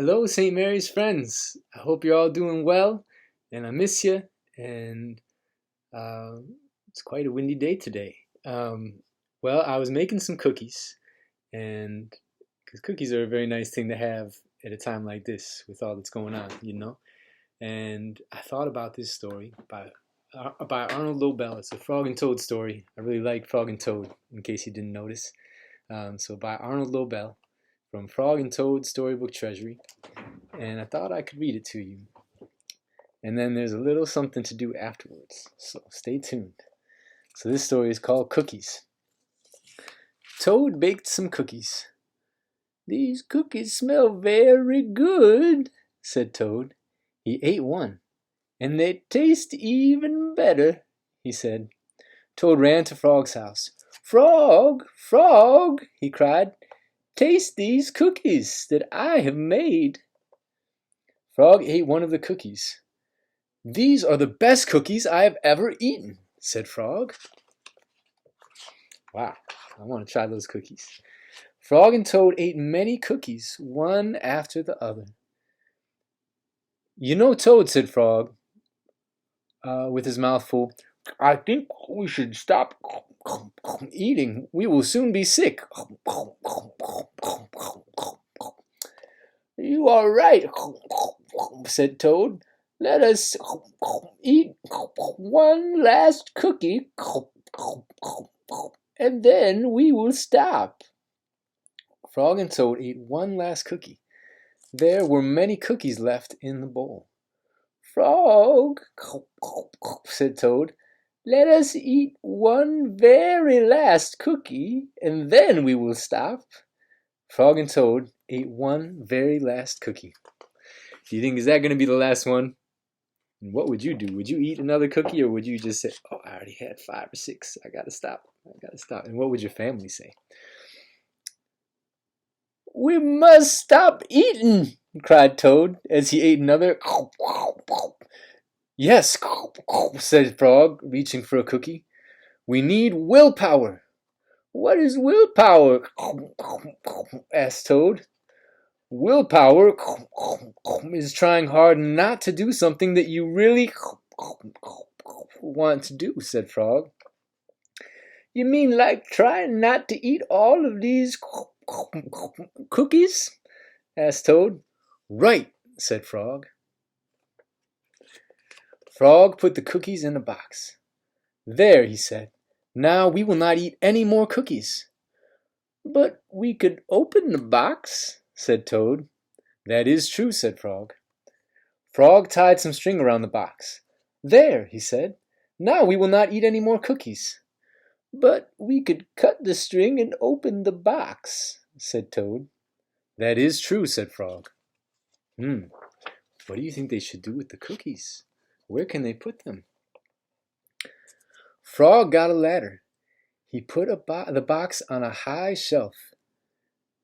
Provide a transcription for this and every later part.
Hello, St. Mary's friends. I hope you're all doing well, and I miss you. And uh, it's quite a windy day today. Well, I was making some cookies, and because cookies are a very nice thing to have at a time like this with all that's going on. And I thought about this story by Arnold Lobel. It's a Frog and Toad story. I really like Frog and Toad, in case you didn't notice. So by Arnold Lobel from Frog and Toad Storybook Treasury, and I thought I could read it to you. And then there's a little something to do afterwards, so stay tuned. So this story is called Cookies. Toad baked some cookies. "These cookies smell very good," said Toad. He ate one. "And they taste even better," he said. Toad ran to Frog's house. "Frog, Frog," he cried, "taste these cookies that I have made." Frog ate one of the cookies. "These are the best cookies I have ever eaten," said Frog. Wow, I want to try those cookies. Frog and Toad ate many cookies, one after the other. "You know, Toad," said Frog, with his mouth full, "I think we should stop eating. We will soon be sick." "You are right," said Toad. "Let us eat one last cookie, and then we will stop." Frog and Toad ate one last cookie. There were many cookies left in the bowl. "Frog," said Toad, "let us eat one very last cookie, and then we will stop." Frog and Toad ate one very last cookie. Do you think, is that going to be the last one? And what would you do? Would you eat another cookie, or would you just say, "Oh, I already had 5 or 6. I gotta stop. I gotta stop." And what would your family say? "We must stop eating," cried Toad as he ate another. "Yes," said Frog, reaching for a cookie. "We need willpower." "What is willpower?" asked Toad. "Willpower is trying hard not to do something that you really want to do," said Frog. "You mean like trying not to eat all of these cookies?" asked Toad. "Right," said Frog. Frog put the cookies in a box. "There," he said. "Now we will not eat any more cookies." "But we could open the box," said Toad. "That is true," said Frog. Frog tied some string around the box. "There," he said. "Now we will not eat any more cookies." "But we could cut the string and open the box," said Toad. "That is true," said Frog. What do you think they should do with the cookies? Where can they put them? Frog got a ladder. He put the box on a high shelf.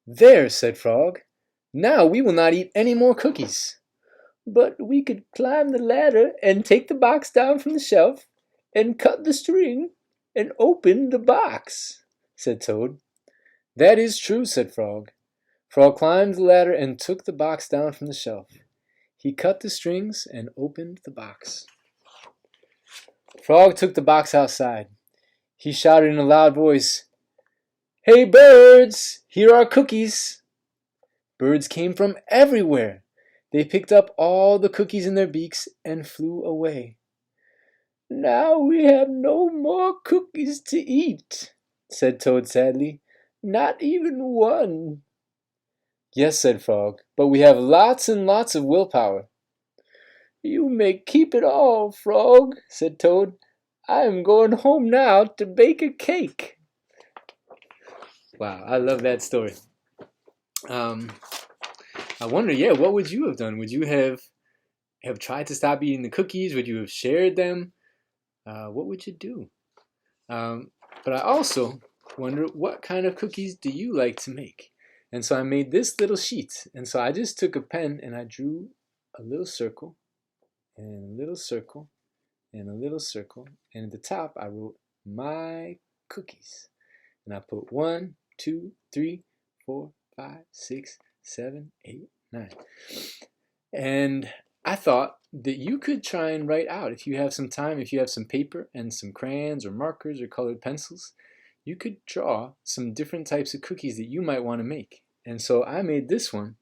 "There," said Frog. "Now we will not eat any more cookies." "But we could climb the ladder and take the box down from the shelf and cut the string and open the box," said Toad. "That is true," said Frog. Frog climbed the ladder and took the box down from the shelf. He cut the strings and opened the box. Frog took the box outside. He shouted in a loud voice, "Hey birds, here are cookies." Birds came from everywhere. They picked up all the cookies in their beaks and flew away. "Now we have no more cookies to eat," said Toad sadly. "Not even one." "Yes," said Frog, "but we have lots and lots of willpower." "You may keep it all, Frog," said Toad. "I am going home now to bake a cake." Wow, I love that story. I wonder, what would you have done? Would you have tried to stop eating the cookies? Would you have shared them? What would you do? But I also wonder, what kind of cookies do you like to make? And so I made this little sheet. And so I just took a pen and I drew a little circle and a little circle and a little circle. And at the top I wrote my cookies. And I put 1, 2, 3, 4, 5, 6, 7, 8, Nice. And I thought that you could try and write out, if you have some time, if you have some paper and some crayons or markers or colored pencils, you could draw some different types of cookies that you might want to make. And so I made this one,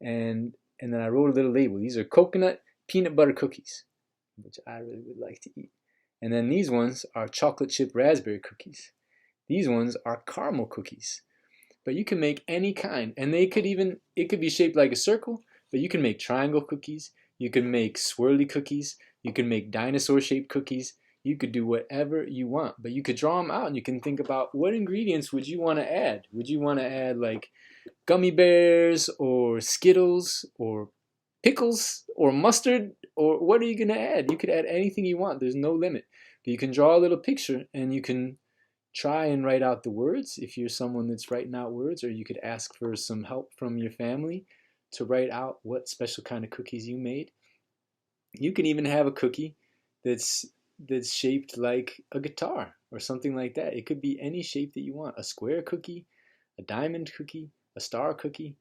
and then I wrote a little label. These are coconut peanut butter cookies, which I really would like to eat. And then these ones are chocolate chip raspberry cookies. These ones are caramel cookies. But you can make any kind, and it could be shaped like a circle, but you can make triangle cookies, you can make swirly cookies, you can make dinosaur shaped cookies. You could do whatever you want, but you could draw them out and you can think about what ingredients would you want to add. Would you want to add like gummy bears or Skittles or pickles or mustard, or what are you going to add? You could add anything you want. There's no limit. But you can draw a little picture and you can try and write out the words if you're someone that's writing out words, or you could ask for some help from your family to write out what special kind of cookies you made. You can even have a cookie that's shaped like a guitar or something like that. It could be any shape that you want. A square cookie, a diamond cookie, a star cookie,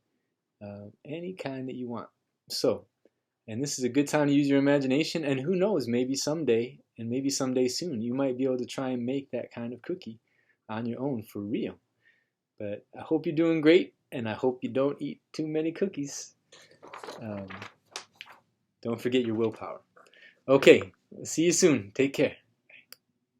any kind that you want. So, and this is a good time to use your imagination, and who knows, maybe someday, and maybe someday soon, you might be able to try and make that kind of cookie on your own for real. But I hope you're doing great, and I hope you don't eat too many cookies. Um, don't forget your willpower. Okay, see you soon. Take care.